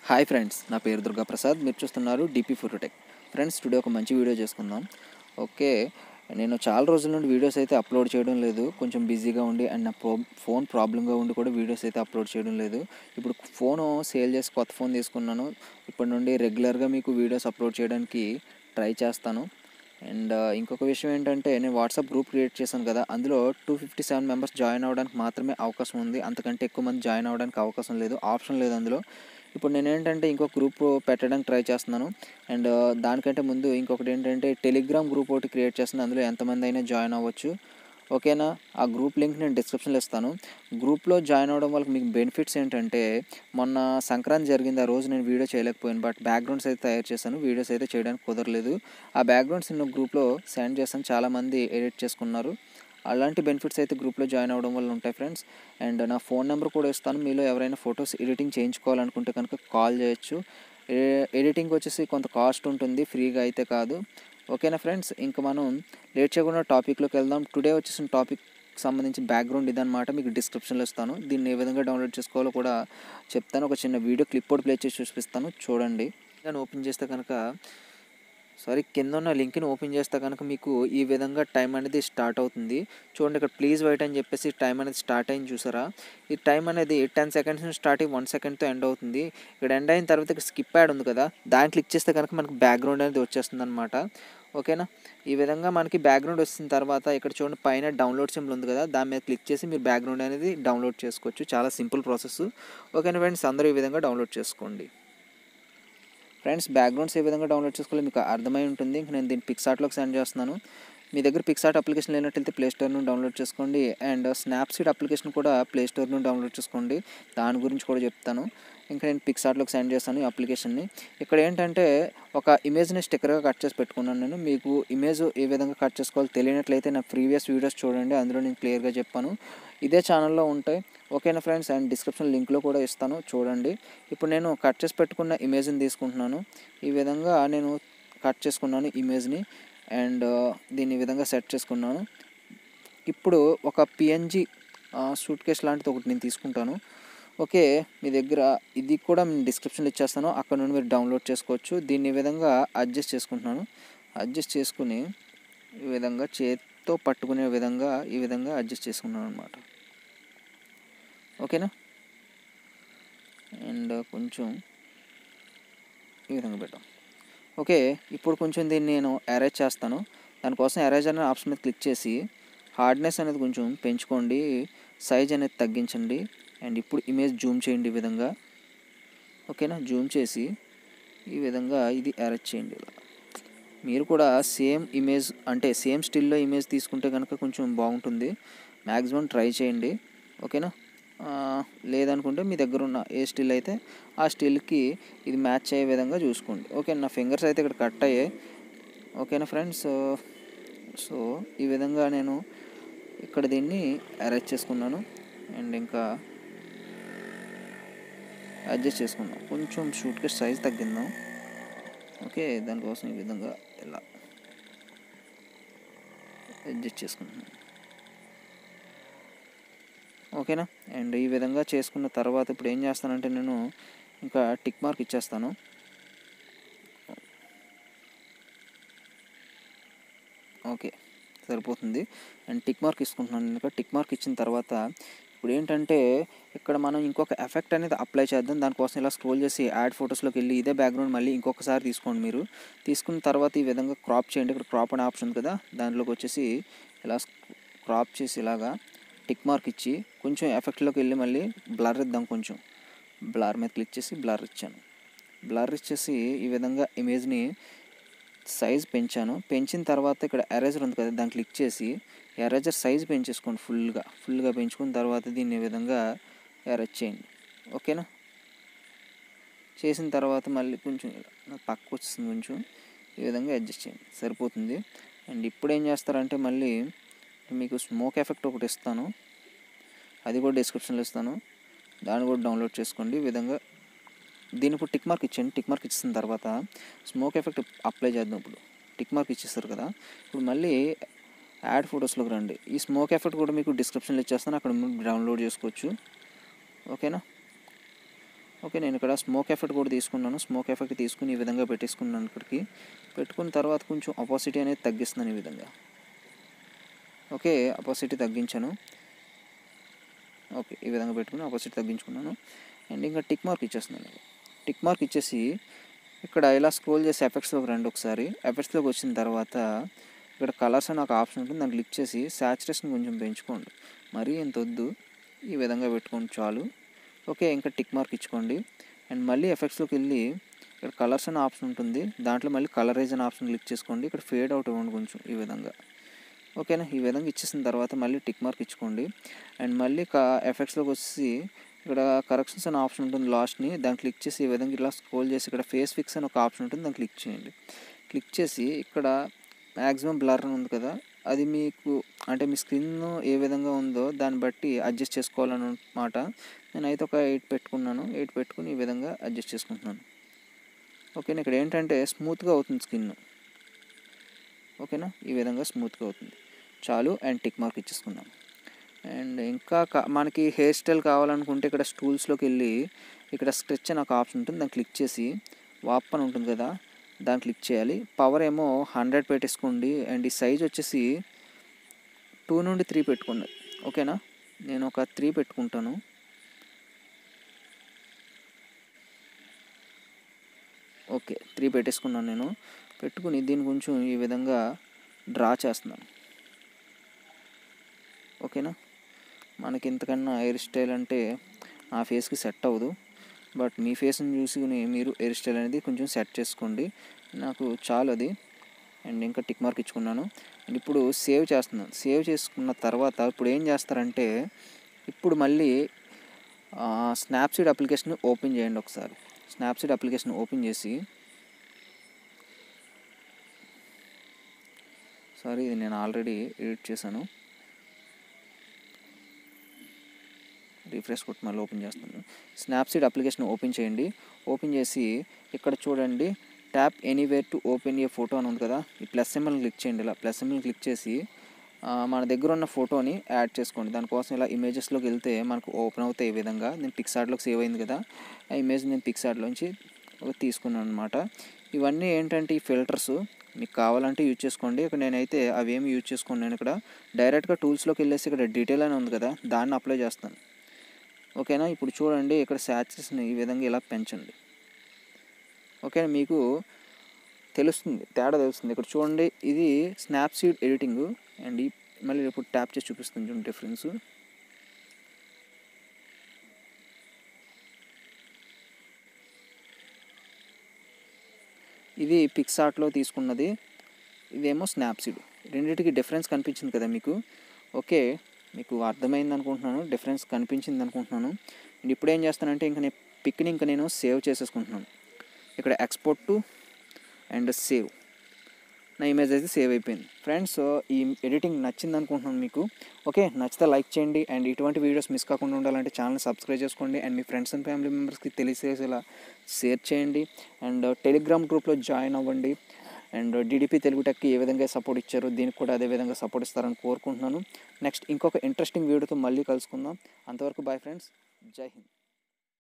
Hi friends, నా పేరు దుర్గా ప్రసాద్. మీరు చూస్తున్నారు డీపీ ఫోటోటెక్. ఫ్రెండ్స్, టుడే ఒక మంచి వీడియో చేసుకుందాం. ఓకే, నేను చాలా రోజుల నుండి వీడియోస్ అయితే అప్లోడ్ చేయడం లేదు. కొంచెం బిజీగా ఉండి అండ్ నా ఫోన్ ప్రాబ్లంగా ఉండి కూడా వీడియోస్ అయితే అప్లోడ్ చేయడం లేదు. ఇప్పుడు ఫోను సేల్ చేసి కొత్త ఫోన్ తీసుకున్నాను. ఇప్పటి నుండి రెగ్యులర్గా మీకు వీడియోస్ అప్లోడ్ చేయడానికి ట్రై చేస్తాను. అండ్ ఇంకొక విషయం ఏంటంటే, నేను వాట్సాప్ గ్రూప్ క్రియేట్ చేశాను కదా, అందులో 257 మెంబర్స్ జాయిన్ అవ్వడానికి మాత్రమే అవకాశం ఉంది. అంతకంటే ఎక్కువ మంది జాయిన్ అవ్వడానికి అవకాశం లేదు, ఆప్షన్ లేదు అందులో. ఇప్పుడు నేను ఏంటంటే ఇంకొక గ్రూప్ పెట్టడానికి ట్రై చేస్తున్నాను. అండ్ దానికంటే ముందు ఇంకొకటి ఏంటంటే టెలిగ్రామ్ గ్రూప్ ఒకటి క్రియేట్ చేస్తున్నాను. అందులో ఎంతమంది అయినా జాయిన్ అవ్వచ్చు. ఓకేనా? ఆ గ్రూప్ లింక్ నేను డిస్క్రిప్షన్లో ఇస్తాను. గ్రూప్లో జాయిన్ అవ్వడం వల్ల మీకు బెనిఫిట్స్ ఏంటంటే, మొన్న సంక్రాంతి జరిగింది, ఆ రోజు నేను వీడియో చేయలేకపోయాను. బట్ బ్యాక్గ్రౌండ్స్ అయితే తయారు చేశాను, వీడియోస్ అయితే చేయడానికి కుదరలేదు. ఆ బ్యాక్గ్రౌండ్స్ నేను గ్రూప్లో సెండ్ చేశాను, చాలామంది ఎడిట్ చేసుకున్నారు. అలాంటి బెనిఫిట్స్ అయితే గ్రూప్లో జాయిన్ అవ్వడం వల్ల ఉంటాయి ఫ్రెండ్స్. అండ్ నా ఫోన్ నెంబర్ కూడా ఇస్తాను. మీలో ఎవరైనా ఫొటోస్ ఎడిటింగ్ చేయించుకోవాలనుకుంటే కనుక కాల్ చేయొచ్చు. ఎడిటింగ్ వచ్చేసి కొంత కాస్ట్ ఉంటుంది, ఫ్రీగా అయితే కాదు. ఓకేనా ఫ్రెండ్స్, ఇంకా మనం లేట్ చేయకుండా టాపిక్లోకి వెళ్దాం. టుడే వచ్చేసిన టాపిక్ సంబంధించి బ్యాక్గ్రౌండ్ ఇదనమాట. మీకు డిస్క్రిప్షన్లో ఇస్తాను. దీన్ని ఏ విధంగా డౌన్లోడ్ చేసుకోవాలో కూడా చెప్తాను. ఒక చిన్న వీడియో క్లిప్ కూడా ప్లే చేసి చూపిస్తాను, చూడండి. నేను ఓపెన్ చేస్తే కనుక కింద ఉన్న లింక్ని ఓపెన్ చేస్తే కనుక మీకు ఈ విధంగా టైం అనేది స్టార్ట్ అవుతుంది. చూడండి, ఇక్కడ ప్లీజ్ వెయిట్ అని చెప్పేసి టైం అనేది స్టార్ట్ అయింది, చూసారా? ఈ టైం అనేది 10 సెకండ్స్ నుంచి స్టార్ట్ అయ్యి 1 సెకండ్తో ఎండ్ అవుతుంది. ఇక్కడ ఎండ్ అయిన తర్వాత ఇక్కడ స్కిప్ యాడ్ ఉంది కదా, దాన్ని క్లిక్ చేస్తే కనుక మనకి బ్యాక్గ్రౌండ్ అనేది వచ్చేస్తుంది అనమాట. ఓకేనా? ఈ విధంగా మనకి బ్యాక్గ్రౌండ్ వచ్చిన తర్వాత ఇక్కడ చూడండి, పైన డౌన్లోడ్ సింబల్ ఉంది కదా, దాని మీద క్లిక్ చేసి మీరు బ్యాక్గ్రౌండ్ అనేది డౌన్లోడ్ చేసుకోవచ్చు. చాలా సింపుల్ ప్రాసెస్. ఓకేనా ఫ్రెండ్స్, అందరూ ఈ విధంగా డౌన్లోడ్ చేసుకోండి. ఫ్రెండ్స్, బ్యాక్గ్రౌండ్స్ ఏ విధంగా డౌన్లోడ్ చేసుకోవాలో మీకు అర్థమై ఉంటుంది. ఇంక నేను దీన్ని పిక్సార్ట్లోకి సెండ్ చేస్తున్నాను. మీ దగ్గర పిక్సార్ట్ అప్లికేషన్ లేనట్లయితే ప్లే స్టోర్ నుండి డౌన్లోడ్ చేసుకోండి. అండ్ స్నాప్సీడ్ అప్లికేషన్ కూడా ప్లే స్టోర్ నుండి డౌన్లోడ్ చేసుకోండి. దాని గురించి కూడా చెప్తాను. ఇంకా నేను పిక్సార్ట్లోకి సెండ్ చేస్తాను ఈ అప్లికేషన్ని. ఇక్కడ ఏంటంటే ఒక ఇమేజ్ని స్టిక్కర్గా కట్ చేసి పెట్టుకున్నాను నేను. మీకు ఇమేజ్ ఏ విధంగా కట్ చేసుకోవాలో తెలియనట్లయితే నా ప్రీవియస్ వీడియోస్ చూడండి, అందులో నేను క్లియర్గా చెప్పాను. ఇదే ఛానల్లో ఉంటాయి. ఓకేనా ఫ్రెండ్స్, అండ్ డిస్క్రిప్షన్ లింక్లో కూడా ఇస్తాను, చూడండి. ఇప్పుడు నేను కట్ చేసి పెట్టుకున్న ఇమేజ్ని తీసుకుంటున్నాను. ఈ విధంగా నేను కట్ చేసుకున్నాను ఇమేజ్ని. అండ్ దీన్ని ఈ విధంగా సెట్ చేసుకున్నాను. ఇప్పుడు ఒక పిఎన్జీ సూట్ కేస్ లాంటిది ఒకటి నేను తీసుకుంటాను. ఓకే, మీ దగ్గర ఇది కూడా నేను డిస్క్రిప్షన్లో ఇచ్చేస్తాను, అక్కడ నుండి మీరు డౌన్లోడ్ చేసుకోవచ్చు. దీన్ని ఈ విధంగా అడ్జస్ట్ చేసుకుంటున్నాను. అడ్జస్ట్ చేసుకుని ఈ విధంగా చేత్తో పట్టుకునే విధంగా ఈ విధంగా అడ్జస్ట్ చేసుకున్నాను అనమాట. ఓకేనా? అండ్ కొంచెం ఈ విధంగా పెట్టాం. ఓకే, ఇప్పుడు కొంచెం దీన్ని నేను ఎరేజ్ చేస్తాను. దానికోసం ఎరేజ్ అనే ఆప్షన్ మీద క్లిక్ చేసి హార్డ్నెస్ అనేది కొంచెం పెంచుకోండి, సైజ్ అనేది తగ్గించండి. అండ్ ఇప్పుడు ఇమేజ్ జూమ్ చేయండి ఈ విధంగా. ఓకేనా? జూమ్ చేసి ఈ విధంగా ఇది ఎరేజ్ చేయండి. మీరు కూడా సేమ్ ఇమేజ్ అంటే సేమ్ స్టిల్లో ఇమేజ్ తీసుకుంటే కనుక కొంచెం బాగుంటుంది. మ్యాక్సిమం ట్రై చేయండి. ఓకేనా? లేదనుకుంటే మీ దగ్గర ఉన్న ఏ స్టిల్ అయితే ఆ స్టిల్కి ఇది మ్యాచ్ అయ్యే విధంగా చూసుకోండి. ఓకే, నా ఫింగర్స్ అయితే ఇక్కడ కట్ అయ్యాయి. ఓకేనా ఫ్రెండ్స్? సో ఈ విధంగా నేను ఇక్కడ దీన్ని అరేంజ్ చేసుకున్నాను. అండ్ ఇంకా అడ్జస్ట్ చేసుకున్నాం. కొంచెం షూట్ కేస్ సైజ్ తగ్గిందాం. ఓకే, దానికోసం ఈ విధంగా ఇలా అడ్జస్ట్ చేసుకుంటున్నాను. ఓకేనా? అండ్ ఈ విధంగా చేసుకున్న తర్వాత ఇప్పుడు ఏం చేస్తానంటే నేను ఇంకా టిక్ మార్క్ ఇచ్చేస్తాను. ఓకే, సరిపోతుంది. అండ్ టిక్ మార్క్ ఇచ్చుకుంటున్నాను. ఇంకా టిక్ మార్క్ ఇచ్చిన తర్వాత ఇప్పుడు ఏంటంటే ఇక్కడ మనం ఇంకొక ఎఫెక్ట్ అనేది అప్లై చేద్దాం. దానికోసం ఇలా స్క్రోల్ చేసి యాడ్ ఫొటోస్లోకి వెళ్ళి ఇదే బ్యాక్గ్రౌండ్ మళ్ళీ ఇంకొకసారి తీసుకోండి. మీరు తీసుకున్న తర్వాత ఈ విధంగా క్రాప్ చేయండి. ఇక్కడ క్రాప్ అనే ఆప్షన్ ఉంది కదా, దాంట్లోకి వచ్చేసి ఇలా క్రాప్ చేసి ఇలాగా టిక్ మార్క్ ఇచ్చి కొంచెం ఎఫెక్ట్లోకి వెళ్ళి మళ్ళీ బ్లర్ ఇద్దాం. కొంచెం బ్లర్ మీద క్లిక్ చేసి బ్లర్ ఇచ్చాను. బ్లర్ ఇచ్చేసి ఈ విధంగా ఇమేజ్ని సైజ్ పెంచాను. పెంచిన తర్వాత ఇక్కడ ఎరేజర్ ఉంది కదా, దాన్ని క్లిక్ చేసి ఎరేజర్ సైజ్ పెంచేసుకోండి. ఫుల్గా పెంచుకున్న తర్వాత దీన్ని ఈ విధంగా ఎరేజ్ చేయండి. ఓకేనా? చేసిన తర్వాత మళ్ళీ కొంచెం పక్కకు వస్తుంది, కొంచెం ఈ విధంగా అడ్జస్ట్ చేయండి, సరిపోతుంది. అండ్ ఇప్పుడు ఏం చేస్తారంటే మళ్ళీ మీకు స్మోక్ ఎఫెక్ట్ ఒకటి ఇస్తాను, అది కూడా డిస్క్రిప్షన్లో ఇస్తాను, దాన్ని కూడా డౌన్లోడ్ చేసుకోండి. ఈ విధంగా దీని ఇప్పుడు టిక్ మార్క్ ఇచ్చేయండి. టిక్ మార్క్ ఇచ్చిన తర్వాత స్మోక్ ఎఫెక్ట్ అప్లై చేద్దాం. ఇప్పుడు టిక్ మార్క్ ఇచ్చేస్తారు కదా, ఇప్పుడు మళ్ళీ యాడ్ ఫొటోస్లోకి రండి. ఈ స్మోక్ ఎఫెక్ట్ కూడా మీకు డిస్క్రిప్షన్లో ఇచ్చేస్తాను, అక్కడ మీరు డౌన్లోడ్ చేసుకోవచ్చు. ఓకేనా? ఓకే, నేను ఇక్కడ స్మోక్ ఎఫెక్ట్ కూడా తీసుకున్నాను. స్మోక్ ఎఫెక్ట్ తీసుకుని ఈ విధంగా పెట్టేసుకున్నాను. ఇక్కడికి పెట్టుకున్న తర్వాత కొంచెం అపోసిటీ అనేది తగ్గిస్తున్నాను ఈ విధంగా. ఓకే, అపోసిటీ తగ్గించాను. ఓకే, ఈ విధంగా పెట్టుకుని అపోసిటీ తగ్గించుకున్నాను. అండ్ ఇంకా టిక్ మార్క్ ఇచ్చేస్తున్నాను. టిక్ మార్క్ ఇచ్చేసి ఇక్కడ ఇలా స్క్రోల్ చేసి ఎఫెక్ట్స్లోకి రండి. ఒకసారి ఎఫెక్ట్స్లోకి వచ్చిన తర్వాత ఇక్కడ కలర్స్ అని ఒక ఆప్షన్ ఉంటుంది, దాన్ని క్లిక్ చేసి సాచురేషన్ కొంచెం పెంచుకోండి. మరీ ఎంత వద్దు, ఈ విధంగా పెట్టుకోండి చాలు. ఓకే, ఇంకా టిక్ మార్క్ ఇచ్చుకోండి. అండ్ మళ్ళీ ఎఫెక్ట్స్లోకి వెళ్ళి ఇక్కడ కలర్స్ అనే ఆప్షన్ ఉంటుంది, దాంట్లో మళ్ళీ కలరైజ్ అనే ఆప్షన్ క్లిక్ చేసుకోండి. ఇక్కడ ఫేడ్ అవుట్ ఇవ్వండి కొంచెం ఈ విధంగా. ఓకేనా, ఈ విధంగా ఇచ్చేసిన తర్వాత మళ్ళీ టిక్ మార్క్ ఇచ్చుకోండి. అండ్ మళ్ళీ ఎఫెక్ట్స్లోకి వచ్చి ఇక్కడ కరెక్షన్స్ అనే ఆప్షన్ ఉంటుంది లాస్ట్ని, దాన్ని క్లిక్ చేసి ఈ విధంగా ఇలా స్క్రోల్ చేసి ఇక్కడ ఫేస్ ఫిక్స్ అని ఒక ఆప్షన్ ఉంటుంది, దాన్ని క్లిక్ చేయండి. క్లిక్ చేసి ఇక్కడ మ్యాక్సిమం బ్లర్ అని ఉంది కదా, అది మీకు అంటే మీ స్క్రీన్ ఏ విధంగా ఉందో దాన్ని బట్టి అడ్జస్ట్ చేసుకోవాలన్నమాట. నేనైతే ఒక 8 పెట్టుకున్నాను. 8 పెట్టుకుని ఈ విధంగా అడ్జస్ట్ చేసుకుంటున్నాను. ఓకేనా, ఇక్కడ ఏంటంటే స్మూత్గా అవుతుంది స్కిన్. ఓకేనా, ఈ విధంగా స్మూత్గా అవుతుంది చాలు. అండ్ టిక్ మార్క్ ఇచ్చేసుకున్నాం. అండ్ ఇంకా మనకి హెయిర్ స్టైల్ కావాలనుకుంటే ఇక్కడ స్టూల్స్లోకి వెళ్ళి ఇక్కడ స్ట్రెచ్ అని ఒక ఆప్షన్ ఉంటుంది, దాన్ని క్లిక్ చేసి వాప్ అని ఉంటుంది కదా, దాన్ని క్లిక్ చేయాలి. పవర్ ఏమో 100 పెట్టేసుకోండి. అండ్ ఈ సైజ్ వచ్చేసి 2 నుండి 3 పెట్టుకోండి. ఓకేనా, నేను ఒక 3 పెట్టుకుంటాను. ఓకే, 3 పెట్టేసుకున్నాను నేను. పెట్టుకుని దీన్ని కొంచెం ఈ విధంగా డ్రా చేస్తున్నాను. ఓకేనా, మనకి ఇంతకన్నా హెయిర్ స్టైల్ అంటే నా ఫేస్కి సెట్ అవ్వదు, బట్ మీ ఫేస్ని చూసుకుని మీరు హెయిర్ స్టైల్ అనేది కొంచెం సెట్ చేసుకోండి. నాకు చాలు అది. అండ్ ఇంకా టిక్ మార్క్ ఇచ్చుకున్నాను. అండ్ ఇప్పుడు సేవ్ చేస్తున్నాను. సేవ్ చేసుకున్న తర్వాత ఇప్పుడు ఏం చేస్తారంటే, ఇప్పుడు మళ్ళీ స్నాప్సీడ్ అప్లికేషన్ ఓపెన్ చేయండి ఒకసారి. స్నాప్సీడ్ అప్లికేషన్ ఓపెన్ చేసి, సారీ ఇది నేను ఆల్రెడీ ఎడిట్ చేశాను, రిఫ్రెష్ కొట్టి మళ్ళీ ఓపెన్ చేస్తాను. స్నాప్సీడ్ అప్లికేషన్ ఓపెన్ చేయండి. ఓపెన్ చేసి ఇక్కడ చూడండి, tap anywhere to open A photo అని ఉంది కదా, ఈ ప్లస్ సింబల్ని క్లిక్ చేయండి. ఇలా ప్లస్ సింబల్ని క్లిక్ చేసి మన దగ్గర ఉన్న ఫోటోని యాడ్ చేసుకోండి. దానికోసం ఇలా ఇమేజెస్లోకి వెళ్తే మనకు ఓపెన్ అవుతాయి ఈ విధంగా. నేను పిక్సార్ట్లోకి సేవ్ అయింది కదా, ఆ ఇమేజ్ నేను పిక్సార్ట్లోంచి తీసుకున్నాను అనమాట. ఇవన్నీ ఏంటంటే ఈ ఫిల్టర్స్ మీకు కావాలంటే యూజ్ చేసుకోండి. ఇక్కడ నేనైతే అవేమి యూజ్ చేసుకోండి. నేను ఇక్కడ డైరెక్ట్గా టూల్స్లోకి వెళ్ళేసి ఇక్కడ డీటెయిల్ అని ఉంది కదా, దాన్ని అప్లై చేస్తాను. ఓకేనా, ఇప్పుడు చూడండి ఇక్కడ శాచురేషన్ ఈ విధంగా ఇలా పెంచండి. ఓకేనా, మీకు తెలుస్తుంది, తేడా తెలుస్తుంది. ఇక్కడ చూడండి, ఇది స్నాప్సీడ్ ఎడిటింగ్. అండ్ మళ్ళీ ఇప్పుడు ట్యాప్ చేసి చూపిస్తుంది చూడండి డిఫరెన్స్. ఇది పిక్సార్ట్లో తీసుకున్నది, ఇదేమో స్నాప్సీడ్. రెండింటికి డిఫరెన్స్ కనిపించింది కదా మీకు. ఓకే, మీకు అర్థమైంది అనుకుంటున్నాను, డిఫరెన్స్ కనిపించింది అనుకుంటున్నాను. అండ్ ఇప్పుడు ఏం చేస్తానంటే ఇంకా నేను పిక్ని ఇంకా నేను సేవ్ చేసేసుకుంటున్నాను. ఇక్కడ ఎక్స్పోర్ట్ టు అండ్ సేవ్, నా ఇమేజ్ అయితే సేవ్ అయిపోయింది. ఫ్రెండ్స్, ఈ ఎడిటింగ్ నచ్చింది అనుకుంటున్నాను మీకు. ఓకే, నచ్చితే లైక్ చేయండి. అండ్ ఇటువంటి వీడియోస్ మిస్ కాకుండా ఉండాలంటే ఛానల్ సబ్స్క్రైబ్ చేసుకోండి. And me friends and family మెంబర్స్కి తెలిసేలా షేర్ చేయండి. అండ్ టెలిగ్రామ్ గ్రూప్లో జాయిన్ అవ్వండి. అండ్ డిడిపి తెలుగు టెక్కి ఏ విధంగా సపోర్ట్ ఇచ్చారో దీనికి కూడా అదే విధంగా సపోర్ట్ ఇస్తారని కోరుకుంటున్నాను. నెక్స్ట్ ఇంకొక ఇంట్రెస్టింగ్ వీడియోతో మళ్ళీ కలుసుకుందాం. అంతవరకు బాయ్ ఫ్రెండ్స్, జై హింద్.